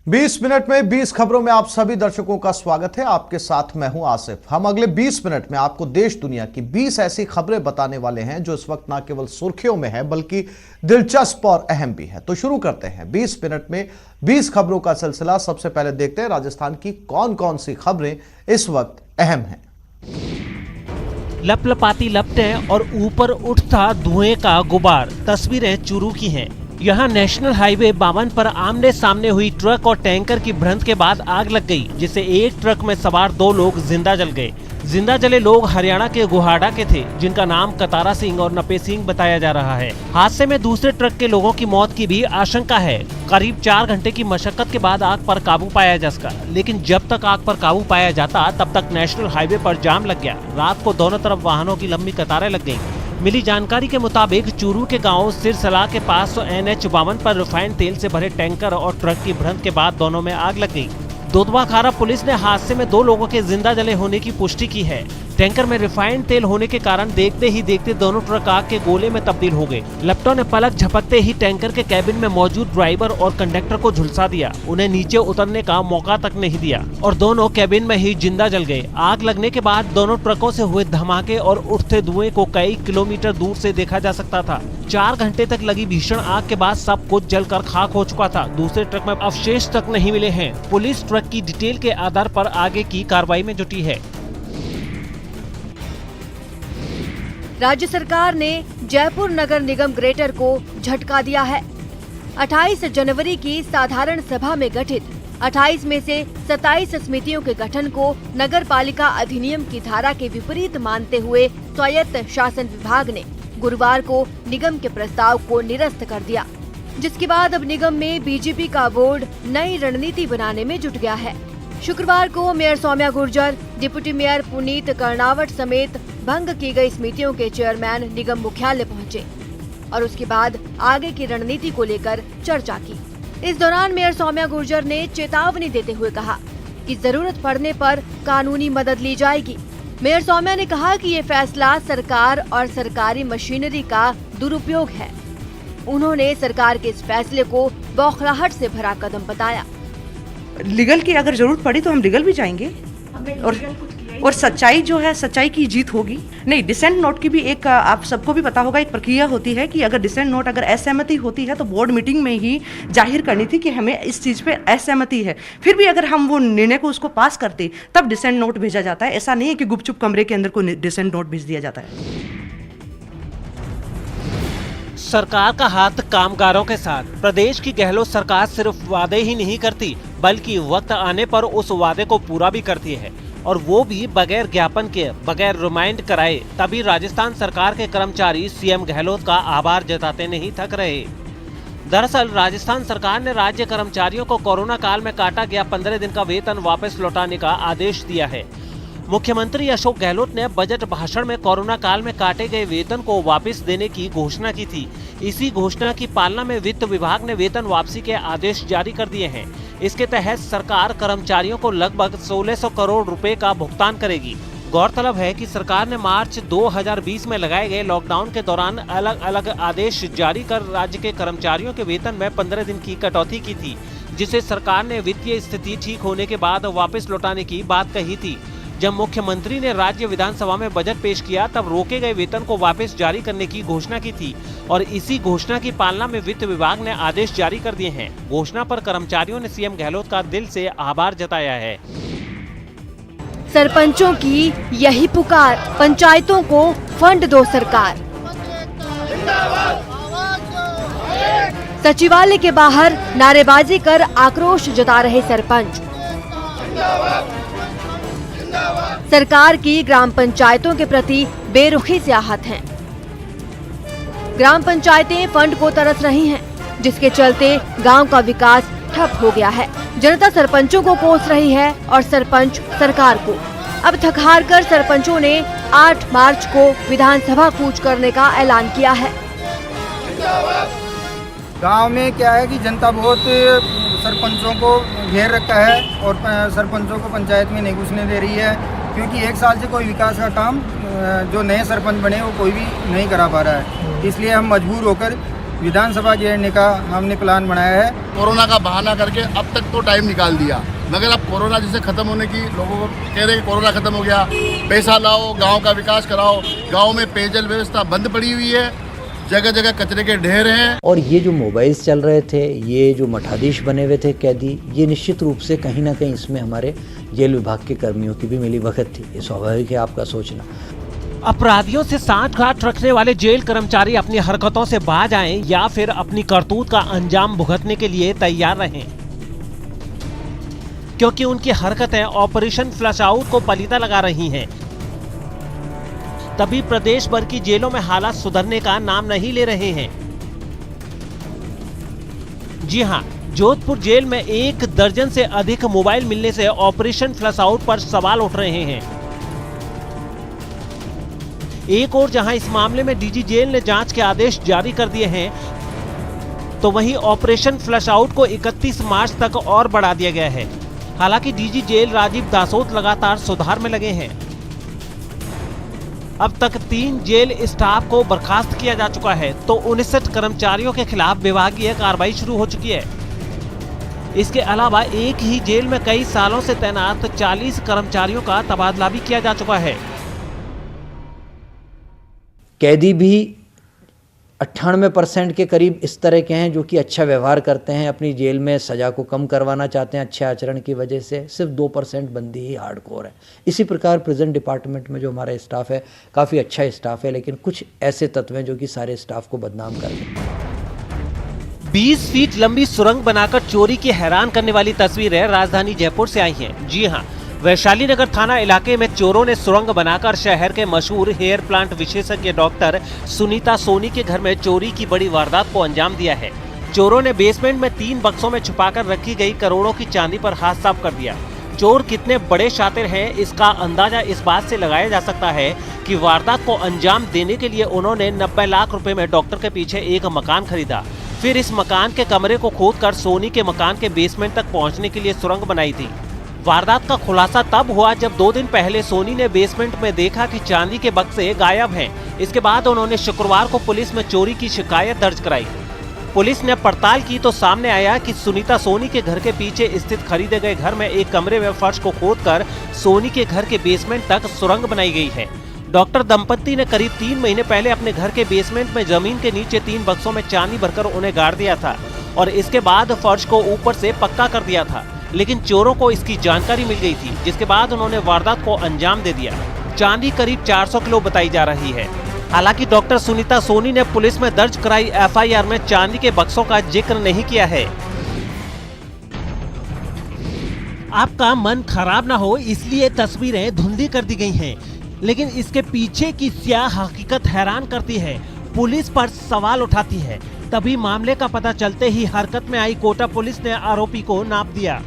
20 minute में 20 खबरों में आप सभी दर्शकों का स्वागत है। आपके साथ मैं हूं आसिफ। हम अगले 20 मिनट में आपको देश दुनिया की 20 ऐसी खबरें बताने वाले हैं जो इस वक्त ना केवल सुर्खियों में है बल्कि दिलचस्प और अहम भी है। तो शुरू करते हैं 20 मिनट में 20 खबरों का सिलसिला। सबसे पहले देखते हैं राजस्थान की कौन कौन सी खबरें इस वक्त अहम हैं। लपलपाती लपटें और ऊपर उठता धुएं का गुबार, तस्वीरें चूरू की हैं। यहाँ नेशनल हाईवे 52 पर आमने सामने हुई ट्रक और टैंकर की भिड़ंत के बाद आग लग गई, जिससे एक ट्रक में सवार 2 लोग जिंदा जल गए। जिंदा जले लोग हरियाणा के गुहाड़ा के थे, जिनका नाम कतारा सिंह और नपे सिंह बताया जा रहा है। हादसे में दूसरे ट्रक के लोगों की मौत की भी आशंका है। करीब 4 घंटे की मशक्कत के बाद आग पर काबू पाया जा सका, लेकिन जब तक आग पर काबू पाया जाता तब तक नेशनल हाईवे पर जाम लग गया। रात को दोनों तरफ वाहनों की लंबी कतारें लग गयी। मिली जानकारी के मुताबिक चूरू के गांव सिरसला के पास NH 52 पर रिफाइंड तेल से भरे टैंकर और ट्रक की भिड़ंत के बाद दोनों में आग लग गई। दुधवा खारा पुलिस ने हादसे में 2 लोगों के जिंदा जले होने की पुष्टि की है। टैंकर में रिफाइंड तेल होने के कारण देखते ही देखते दोनों ट्रक आग के गोले में तब्दील हो गए। लपटों ने पलक झपकते ही टैंकर के कैबिन में मौजूद ड्राइवर और कंडक्टर को झुलसा दिया। उन्हें नीचे उतरने का मौका तक नहीं दिया और दोनों कैबिन में ही जिंदा जल गए। आग लगने के बाद दोनों ट्रकों से हुए धमाके और उठते धुएं को कई किलोमीटर दूर से देखा जा सकता था। 4 घंटे तक लगी भीषण आग के बाद सब कुछ जलकर खाक हो चुका था। दूसरे ट्रक में अवशेष तक नहीं मिले हैं। पुलिस ट्रक की डिटेल के आधार पर आगे की कार्रवाई में जुटी है। राज्य सरकार ने जयपुर नगर निगम ग्रेटर को झटका दिया है। 28 जनवरी की साधारण सभा में गठित 28 में से 27 समितियों के गठन को नगर पालिका अधिनियम की धारा के विपरीत मानते हुए स्वायत्त शासन विभाग ने गुरुवार को निगम के प्रस्ताव को निरस्त कर दिया, जिसके बाद अब निगम में बीजेपी का बोर्ड नई रणनीति बनाने में जुट गया है। शुक्रवार को mayor Soumya Gurjar, deputy mayor Puneet Karnawat समेत भंग की गई समितियों के चेयरमैन निगम मुख्यालय पहुंचे और उसके बाद आगे की रणनीति को लेकर चर्चा की। इस दौरान मेयर सौम्या गुर्जर ने चेतावनी देते हुए कहा कि जरूरत पड़ने पर कानूनी मदद ली जाएगी। मेयर सौम्या ने कहा कि ये फैसला सरकार और सरकारी मशीनरी का दुरुपयोग है। उन्होंने सरकार के इस फैसले को बौखलाहट से भरा कदम बताया। लीगल की अगर जरूरत पड़ी तो हम लीगल भी जाएंगे और सच्चाई जो है, सच्चाई की जीत होगी। नहीं, डिसेंट नोट की भी एक, आप सबको भी पता होगा, एक प्रक्रिया होती है कि अगर डिसेंट नोट अगर असहमति होती है तो बोर्ड मीटिंग में ही जाहिर करनी थी कि हमें इस चीज़ पे असहमति है। फिर भी अगर हम वो निर्णय को उसको पास करते तब डिसेंट नोट भेजा जाता है। ऐसा नहीं है कि गुपचुप कमरे के अंदर को डिसेंट नोट भेज दिया जाता है। सरकार का हाथ कामगारों के साथ। प्रदेश की गहलोत सरकार सिर्फ वादे ही नहीं करती बल्कि वक्त आने पर उस वादे को पूरा भी करती है, और वो भी बगैर ज्ञापन के, बगैर रिमाइंड कराए। तभी राजस्थान सरकार के कर्मचारी सीएम गहलोत का आभार जताते नहीं थक रहे। दरअसल राजस्थान सरकार ने राज्य कर्मचारियों को कोरोना काल में काटा गया 15 दिन का वेतन वापस लौटाने का आदेश दिया है। मुख्यमंत्री अशोक गहलोत ने बजट भाषण में कोरोना काल में काटे गए वेतन को वापस देने की घोषणा की थी। इसी घोषणा की पालना में वित्त विभाग ने वेतन वापसी के आदेश जारी कर दिए हैं। इसके तहत सरकार कर्मचारियों को लगभग 1600 करोड़ रुपए का भुगतान करेगी। गौरतलब है कि सरकार ने मार्च 2020 में लगाए गए लॉकडाउन के दौरान अलग अलग आदेश जारी कर राज्य के कर्मचारियों के वेतन में 15 दिन की कटौती की थी, जिसे सरकार ने वित्तीय स्थिति ठीक होने के बाद वापस लौटाने की बात कही थी। जब मुख्यमंत्री ने राज्य विधानसभा में बजट पेश किया तब रोके गए वेतन को वापस जारी करने की घोषणा की थी, और इसी घोषणा की पालना में वित्त विभाग ने आदेश जारी कर दिए हैं। घोषणा पर कर्मचारियों ने सीएम गहलोत का दिल से आभार जताया है। सरपंचों की यही पुकार, पंचायतों को फंड दो सरकार। सचिवालय के बाहर नारेबाजी कर आक्रोश जता रहे सरपंच। सरकार की ग्राम पंचायतों के प्रति बेरुखी से आहत हैं। ग्राम पंचायतें फंड को तरस रही हैं, जिसके चलते गांव का विकास ठप हो गया है। जनता सरपंचों को कोस रही है और सरपंच सरकार को। अब थक-हार कर सरपंचों ने 8 मार्च को विधानसभा कूच करने का ऐलान किया है। गांव में क्या है कि जनता बहुत सरपंचों को घेर रखा है और सरपंचों को पंचायत में नहीं घुसने दे रही है, क्योंकि 1 साल से कोई विकास का काम जो नए सरपंच बने वो कोई भी नहीं करा पा रहा है। इसलिए हम मजबूर होकर विधानसभा घेरने का हमने प्लान बनाया है। कोरोना का बहाना करके अब तक तो टाइम निकाल दिया, मगर अब कोरोना जिसे खत्म होने की लोगों को कह रहे हैं, कोरोना खत्म हो गया, पैसा लाओ, गांव का विकास कराओ। गांव में पेयजल व्यवस्था बंद पड़ी हुई है, जगह जगह कचरे के ढेर हैं। और ये जो मोबाइल्स चल रहे थे, ये जो मठाधीश बने हुए थे कैदी, ये निश्चित रूप से कहीं ना कहीं इसमें हमारे जेल विभाग के कर्मियों की भी मिलीभगत थी। ये स्वाभाविक है आपका सोचना। अपराधियों से सांठगांठ रखने वाले जेल कर्मचारी अपनी हरकतों से बाज आएं या फिर अपनी करतूत का अंजाम भुगतने के लिए तैयार रहें, क्योंकि उनकी हरकतें ऑपरेशन फ्लश आउट को पलीता लगा रही हैं। तभी प्रदेश भर की जेलों में हालात सुधरने का नाम नहीं ले रहे हैं। जी हां, जोधपुर जेल में 1 दर्जन से अधिक मोबाइल मिलने से ऑपरेशन फ्लश आउट पर सवाल उठ रहे हैं। एक और जहां इस मामले में डीजी जेल ने जांच के आदेश जारी कर दिए हैं, तो वहीं ऑपरेशन फ्लश आउट को 31 मार्च तक और बढ़ा दिया गया है। हालांकि डीजी जेल राजीव दासोत लगातार सुधार में लगे हैं। अब तक 3 जेल स्टाफ को बर्खास्त किया जा चुका है, तो 59 कर्मचारियों के खिलाफ विभागीय कार्रवाई शुरू हो चुकी है। इसके अलावा एक ही जेल में कई सालों से तैनात 40 कर्मचारियों का तबादला भी किया जा चुका है। कैदी भी 98% के करीब इस तरह के हैं जो कि अच्छा व्यवहार करते हैं, अपनी जेल में सज़ा को कम करवाना चाहते हैं अच्छे आचरण की वजह से। सिर्फ 2% बंदी ही हार्डकोर है। इसी प्रकार प्रिजन डिपार्टमेंट में जो हमारा स्टाफ है काफ़ी अच्छा स्टाफ है, लेकिन कुछ ऐसे तत्व हैं जो कि सारे स्टाफ को बदनाम कर रहे हैं। 20 फीट लंबी सुरंग बनाकर चोरी की हैरान करने वाली तस्वीरें राजधानी जयपुर से आई हैं। जी हां, वैशाली नगर थाना इलाके में चोरों ने सुरंग बनाकर शहर के मशहूर हेयर प्लांट विशेषज्ञ डॉक्टर सुनीता सोनी के घर में चोरी की बड़ी वारदात को अंजाम दिया है। चोरों ने बेसमेंट में 3 बक्सों में छुपाकर रखी गई करोड़ों की चांदी पर हाथ साफ कर दिया। चोर कितने बड़े शातिर हैं, इसका अंदाजा इस बात से लगाया जा सकता है कि वारदात को अंजाम देने के लिए उन्होंने 90 लाख रुपए में डॉक्टर के पीछे एक मकान खरीदा। फिर इस मकान के कमरे को खोदकर सोनी के मकान के बेसमेंट तक पहुंचने के लिए सुरंग बनाई थी। वारदात का खुलासा तब हुआ जब 2 दिन पहले सोनी ने बेसमेंट में देखा कि चांदी के बक्से गायब हैं। इसके बाद उन्होंने शुक्रवार को पुलिस में चोरी की शिकायत दर्ज कराई। पुलिस ने पड़ताल की तो सामने आया कि सुनीता सोनी के घर के पीछे स्थित खरीदे गए घर में एक कमरे में फर्श को खोदकर सोनी के घर के बेसमेंट तक सुरंग बनाई गई है। डॉक्टर दंपत्ति ने करीब 3 महीने पहले अपने घर के बेसमेंट में जमीन के नीचे 3 बक्सों में चांदी भरकर उन्हें गाड़ दिया था और इसके बाद फर्श को ऊपर से पक्का कर दिया था, लेकिन चोरों को इसकी जानकारी मिल गई थी, जिसके बाद उन्होंने वारदात को अंजाम दे दिया। चांदी करीब 400 किलो बताई जा रही है। हालांकि डॉक्टर सुनीता सोनी ने पुलिस में दर्ज कराई एफआईआर में चांदी के बक्सों का जिक्र नहीं किया है। आपका मन खराब ना हो इसलिए तस्वीरें धुंधली कर दी गई हैं, लेकिन इसके पीछे की स्याह हकीकत हैरान करती है, पुलिस पर सवाल उठाती है। तभी मामले का पता चलते ही हरकत में आई कोटा पुलिस ने आरोपी को नाप दिया।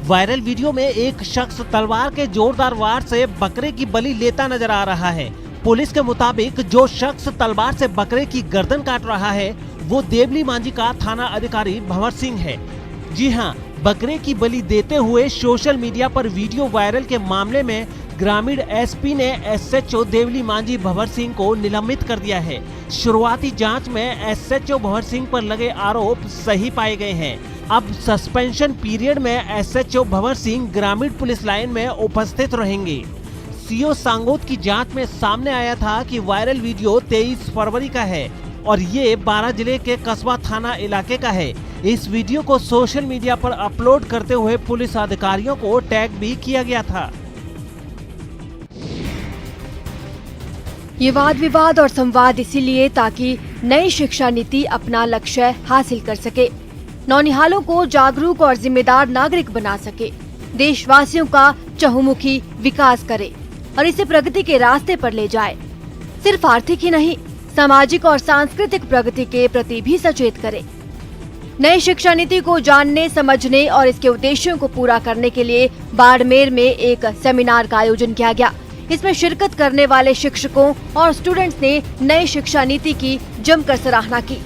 वायरल वीडियो में एक शख्स तलवार के जोरदार वार से बकरे की बलि लेता नजर आ रहा है। पुलिस के मुताबिक जो शख्स तलवार से बकरे की गर्दन काट रहा है वो देवली मांझी का थाना अधिकारी भंवर सिंह है। जी हां, बकरे की बलि देते हुए सोशल मीडिया पर वीडियो वायरल के मामले में ग्रामीण एसपी ने एसएचओ देवली मांझी भंवर सिंह को निलंबित कर दिया है। शुरुआती जांच में एसएचओ भंवर सिंह पर लगे आरोप सही पाए गए हैं। अब सस्पेंशन पीरियड में एसएचओ भंवर सिंह ग्रामीण पुलिस लाइन में उपस्थित रहेंगे। सीओ सांगोद की जांच में सामने आया था कि वायरल वीडियो 23 फरवरी का है और ये 12 जिले के कस्बा थाना इलाके का है। इस वीडियो को सोशल मीडिया पर अपलोड करते हुए पुलिस अधिकारियों को टैग भी किया गया था। ये वाद विवाद और संवाद इसीलिए ताकि नई शिक्षा नीति अपना लक्ष्य हासिल कर सके, नौनिहालों को जागरूक और जिम्मेदार नागरिक बना सके, देशवासियों का चहुमुखी विकास करे और इसे प्रगति के रास्ते पर ले जाए। सिर्फ आर्थिक ही नहीं, सामाजिक और सांस्कृतिक प्रगति के प्रति भी सचेत करे। नई शिक्षा नीति को जानने, समझने और इसके उद्देश्यों को पूरा करने के लिए बाड़मेर में एक सेमिनार का आयोजन किया गया। इसमें शिरकत करने वाले शिक्षकों और स्टूडेंट्स ने नई शिक्षा नीति की जमकर सराहना की।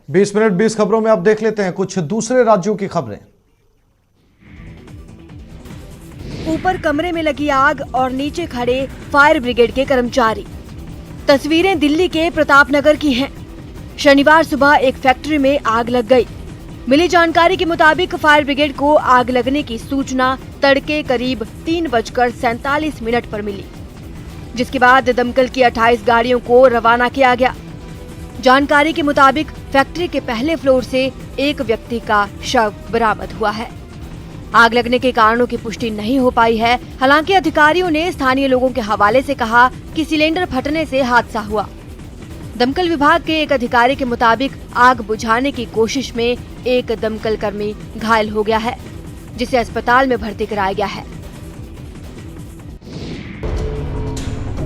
20 मिनट 20 खबरों में अब देख लेते हैं कुछ दूसरे राज्यों की खबरें। ऊपर कमरे में लगी आग और नीचे खड़े फायर ब्रिगेड के कर्मचारी। तस्वीरें दिल्ली के प्रतापनगर की हैं। शनिवार सुबह एक फैक्ट्री में आग लग गई। मिली जानकारी के मुताबिक फायर ब्रिगेड को आग लगने की सूचना तड़के करीब 3:47 पर मिली, जिसके बाद दमकल की 28 गाड़ियों को रवाना किया गया। जानकारी के मुताबिक फैक्ट्री के पहले फ्लोर से एक व्यक्ति का शव बरामद हुआ है। आग लगने के कारणों की पुष्टि नहीं हो पाई है। हालांकि अधिकारियों ने स्थानीय लोगों के हवाले से कहा कि सिलेंडर फटने से हादसा हुआ। दमकल विभाग के एक अधिकारी के मुताबिक आग बुझाने की कोशिश में एक दमकल कर्मी घायल हो गया है, जिसे अस्पताल में भर्ती कराया गया है।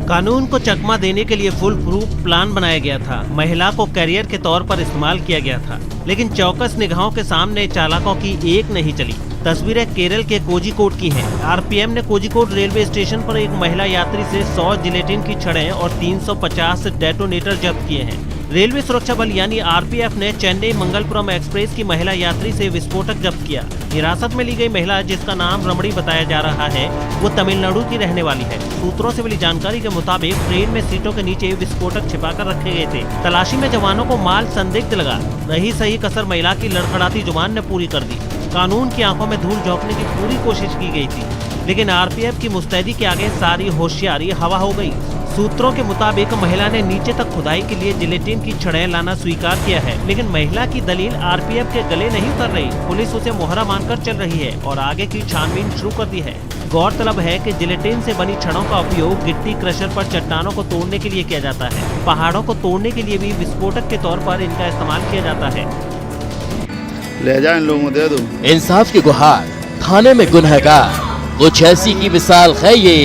कानून को चकमा देने के लिए फुल प्रूफ प्लान बनाया गया था। महिला को कैरियर के तौर पर इस्तेमाल किया गया था, लेकिन चौकस निगाहों के सामने चालकों की एक नहीं चली। तस्वीरें केरल के कोझिकोड की हैं। आरपीएफ ने कोझिकोड रेलवे स्टेशन पर एक महिला यात्री से 100 जिलेटिन की छड़ें और 350 डेटोनेटर जब्त किए हैं। रेलवे सुरक्षा बल यानी आरपीएफ ने चेन्नई मंगलपुरम एक्सप्रेस की महिला यात्री से विस्फोटक जब्त किया। हिरासत में ली गई महिला, जिसका नाम रमणी बताया जा रहा है, वो तमिलनाडु की रहने वाली है। सूत्रों से मिली जानकारी के मुताबिक ट्रेन में सीटों के नीचे विस्फोटक छिपाकर रखे गए थे। तलाशी में जवानों को माल संदिग्ध लगा। रही सही कसर महिला की लड़खड़ाती जुबान ने पूरी कर दी। कानून की आंखों में धूल झोंकने की पूरी कोशिश की गई थी, लेकिन आरपीएफ की मुस्तैदी के आगे सारी होशियारी हवा हो गई। सूत्रों के मुताबिक महिला ने नीचे तक खुदाई के लिए जिलेटिन की छड़ें लाना स्वीकार किया है, लेकिन महिला की दलील आरपीएफ के गले नहीं उतर रही। पुलिस उसे मोहरा मानकर चल रही है और आगे की छानबीन शुरू कर दी है। गौरतलब है कि जिलेटिन से बनी छड़ों का उपयोग गिट्टी क्रशर पर चट्टानों को तोड़ने के लिए किया जाता है। पहाड़ों को तोड़ने के लिए भी विस्फोटक के तौर पर इनका इस्तेमाल किया जाता है। ले जा इन लोगों को दे दो। इंसाफ की गुहार, थाने में गुनहगार, कुछ ऐसी की मिसाल है ये,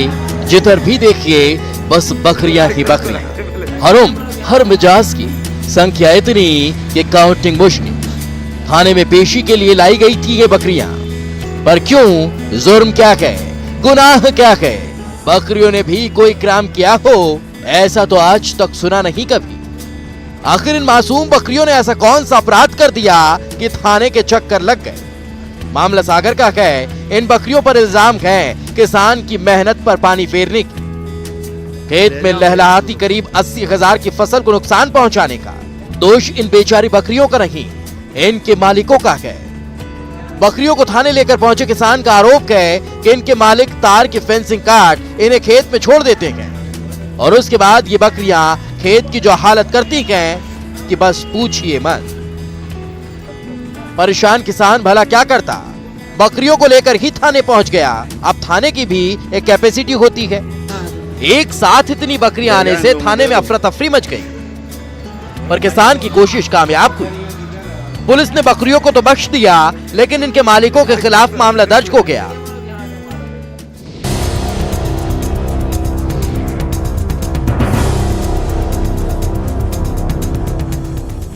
जिधर भी देखिए बस बकरियां ही बकरियां। हर उम्र, हर मिजाज की, संख्या इतनी कि काउंटिंग मुश्किल। थाने में पेशी के लिए लाई गई थी ये बकरियां, पर क्यों? जुर्म क्या कहे, गुनाह क्या कहे, बकरियों ने भी कोई क्राइम किया हो, ऐसा तो आज तक सुना नहीं कभी। आखिर इन मासूम बकरियों ने ऐसा कौन सा अपराध कर दिया कि थाने के चक्कर लग गए? मामला सागर का है। इन बकरियों पर इल्जाम है किसान की मेहनत पर पानी फेरने की। खेत में लहलहाती करीब 80,000 की फसल को नुकसान पहुंचाने का दोष इन बेचारी बकरियों का नहीं, इनके मालिकों का है। बकरियों को थाने लेकर पहुंचे किसान का आरोप है कि इनके मालिक तार की फेंसिंग काट इन्हें खेत में छोड़ देते हैं और उसके बाद ये बकरियां खेत की जो हालत करती हैं कि बस पूछिए मत। परेशान किसान भला क्या करता, बकरियों को लेकर ही थाने पहुंच गया। अब थाने की भी एक कैपेसिटी होती है। एक साथ इतनी बकरियां आने से थाने में अफरा तफरी मच गई, पर किसान की कोशिश कामयाब हुई। पुलिस ने बकरियों को तो बख्श दिया, लेकिन इनके मालिकों के खिलाफ मामला दर्ज हो गया।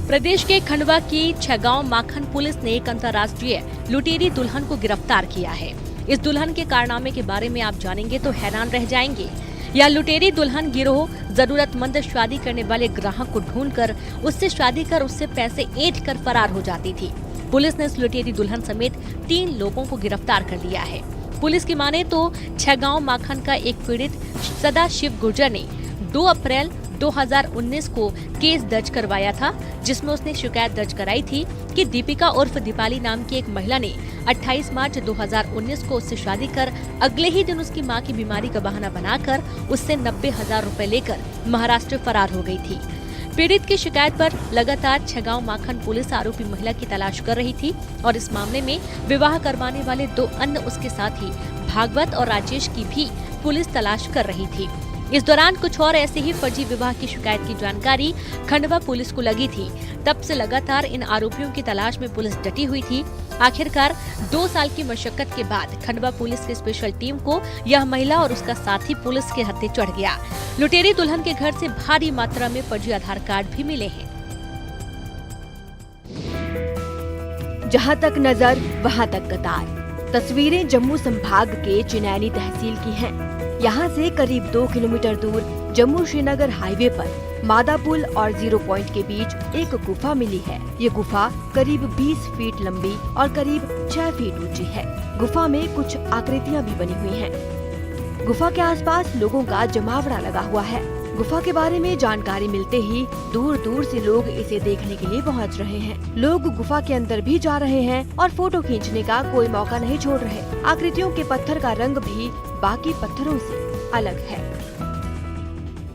प्रदेश के खंडवा की छगांव माखन पुलिस ने एक अंतर्राष्ट्रीय लुटेरी दुल्हन को गिरफ्तार किया है। इस दुल्हन के कारनामे के बारे में आप जानेंगे तो हैरान रह जाएंगे। यह लुटेरी दुल्हन गिरोह जरूरतमंद शादी करने वाले ग्राहक को ढूंढकर उससे शादी कर उससे पैसे ऐंठ कर फरार हो जाती थी। पुलिस ने इस लुटेरी दुल्हन समेत 3 लोगों को गिरफ्तार कर लिया है। पुलिस की माने तो छगांव माखन का एक पीड़ित सदाशिव गुर्जर ने 2 अप्रैल 2019 को केस दर्ज करवाया था, जिसमें उसने शिकायत दर्ज कराई थी कि दीपिका उर्फ दीपाली नाम की एक महिला ने 28 मार्च 2019 को उससे शादी कर अगले ही दिन उसकी मां की बीमारी का बहाना बनाकर उससे 90,000 रुपए लेकर महाराष्ट्र फरार हो गई थी। पीड़ित की शिकायत पर लगातार छगांव माखन पुलिस आरोपी महिला की तलाश कर रही थी और इस मामले में विवाह करवाने वाले 2 अन्य उसके साथी भागवत और राजेश की भी पुलिस तलाश कर रही थी। इस दौरान कुछ और ऐसे ही फर्जी विवाह की शिकायत की जानकारी खंडवा पुलिस को लगी थी। तब से लगातार इन आरोपियों की तलाश में पुलिस डटी हुई थी। आखिरकार 2 साल की मशक्कत के बाद खंडवा पुलिस की स्पेशल टीम को यह महिला और उसका साथी पुलिस के हत्थे चढ़ गया। लुटेरी दुल्हन के घर से भारी मात्रा में फर्जी आधार कार्ड भी मिले हैं। जहां तक नजर वहां तक कतार। तस्वीरें जम्मू संभाग के चिनैनी तहसील की हैं। यहाँ से करीब 2 किलोमीटर दूर जम्मू श्रीनगर हाईवे पर मादा पुल और 0 पॉइंट के बीच एक गुफा मिली है। ये गुफा करीब 20 फीट लंबी और करीब 6 फीट ऊंची है। गुफा में कुछ आकृतियाँ भी बनी हुई हैं। गुफा के आसपास लोगों का जमावड़ा लगा हुआ है। गुफा के बारे में जानकारी मिलते ही दूर दूर से लोग इसे देखने के लिए पहुंच रहे हैं। लोग गुफा के अंदर भी जा रहे हैं और फोटो खींचने का कोई मौका नहीं छोड़ रहे। आकृतियों के पत्थर का रंग भी बाकी पत्थरों से अलग है।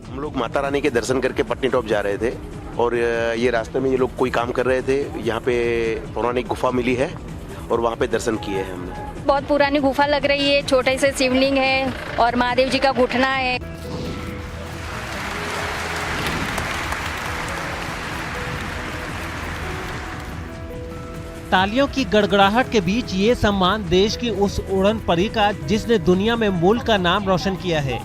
हम लोग माता रानी के दर्शन करके पटनी टॉप जा रहे थे और ये रास्ते में ये लोग कोई काम कर रहे थे। यहाँ पे पौराणिक गुफा मिली है और वहाँ पे दर्शन किए हैं हमने। बहुत पुरानी गुफा लग रही है, छोटे से शिवलिंग है और महादेव जी का घुटना है। तालियों की गड़गड़ाहट के बीच ये सम्मान देश की उस उड़न परी का जिसने दुनिया में मुल्क का नाम रोशन किया है,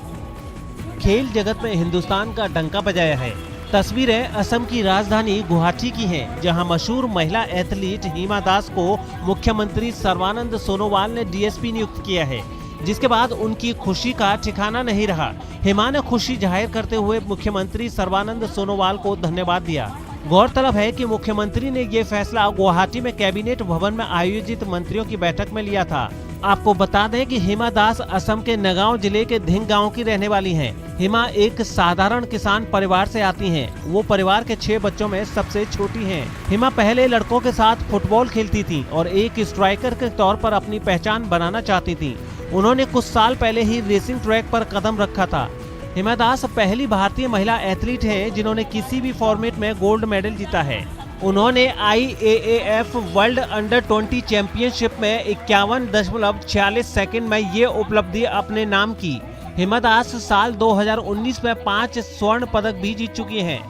खेल जगत में हिंदुस्तान का डंका बजाया है। तस्वीरें असम की राजधानी गुवाहाटी की हैं, जहां मशहूर महिला एथलीट हिमा दास को मुख्यमंत्री सर्बानंद सोनोवाल ने डीएसपी नियुक्त किया है, जिसके बाद उनकी खुशी का ठिकाना नहीं रहा। हिमा ने खुशी जाहिर करते हुए मुख्यमंत्री सर्बानंद सोनोवाल को धन्यवाद दिया। गौरतलब है कि मुख्यमंत्री ने ये फैसला गुवाहाटी में कैबिनेट भवन में आयोजित मंत्रियों की बैठक में लिया था। आपको बता दें कि हिमा दास असम के नगांव जिले के धिंग गांव की रहने वाली हैं। हिमा एक साधारण किसान परिवार से आती हैं। वो परिवार के 6 बच्चों में सबसे छोटी हैं। हिमा पहले लड़कों के साथ फुटबॉल खेलती थी और एक स्ट्राइकर के तौर पर अपनी पहचान बनाना चाहती थी। उन्होंने कुछ साल पहले ही रेसिंग ट्रैक पर कदम रखा था। हिमा दास पहली भारतीय महिला एथलीट हैं जिन्होंने किसी भी फॉर्मेट में गोल्ड मेडल जीता है। उन्होंने IAAF वर्ल्ड अंडर 20 चैंपियनशिप में 51.46 सेकंड में ये उपलब्धि अपने नाम की। हिमा दास साल 2019 में 5 स्वर्ण पदक भी जीत चुकी हैं।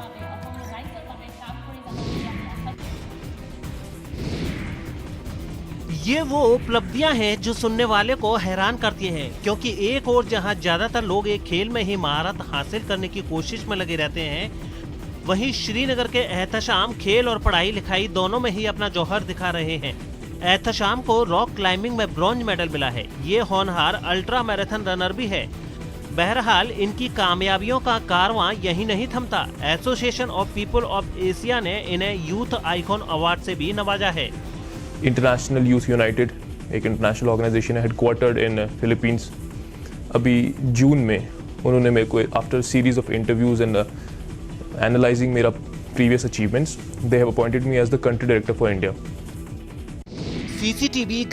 ये वो उपलब्धियां हैं जो सुनने वाले को हैरान करती हैं, क्योंकि एक और जहां ज्यादातर लोग एक खेल में ही महारत हासिल करने की कोशिश में लगे रहते हैं, वहीं श्रीनगर के एहतशाम खेल और पढ़ाई लिखाई दोनों में ही अपना जौहर दिखा रहे हैं। एहतशाम को रॉक क्लाइंबिंग में ब्रॉन्ज मेडल मिला है। ये होनहार अल्ट्रा मैराथन रनर भी है। बहरहाल इनकी कामयाबियों का कारवां यही नहीं थमता। Association of people of Asia ने इन्हें यूथ आइकॉन अवार्ड से भी नवाजा है। इंटरनेशनल यूथ यूनाइटेड एक इंटरनेशनल ऑर्गेनाइजेशन है, हेडक्वार्टर्ड इन फिलीपींस। अभी जून में उन्होंने मेरे को after series of interviews and analysing मेरा previous achievements, they have appointed me as the country director for India. CCTV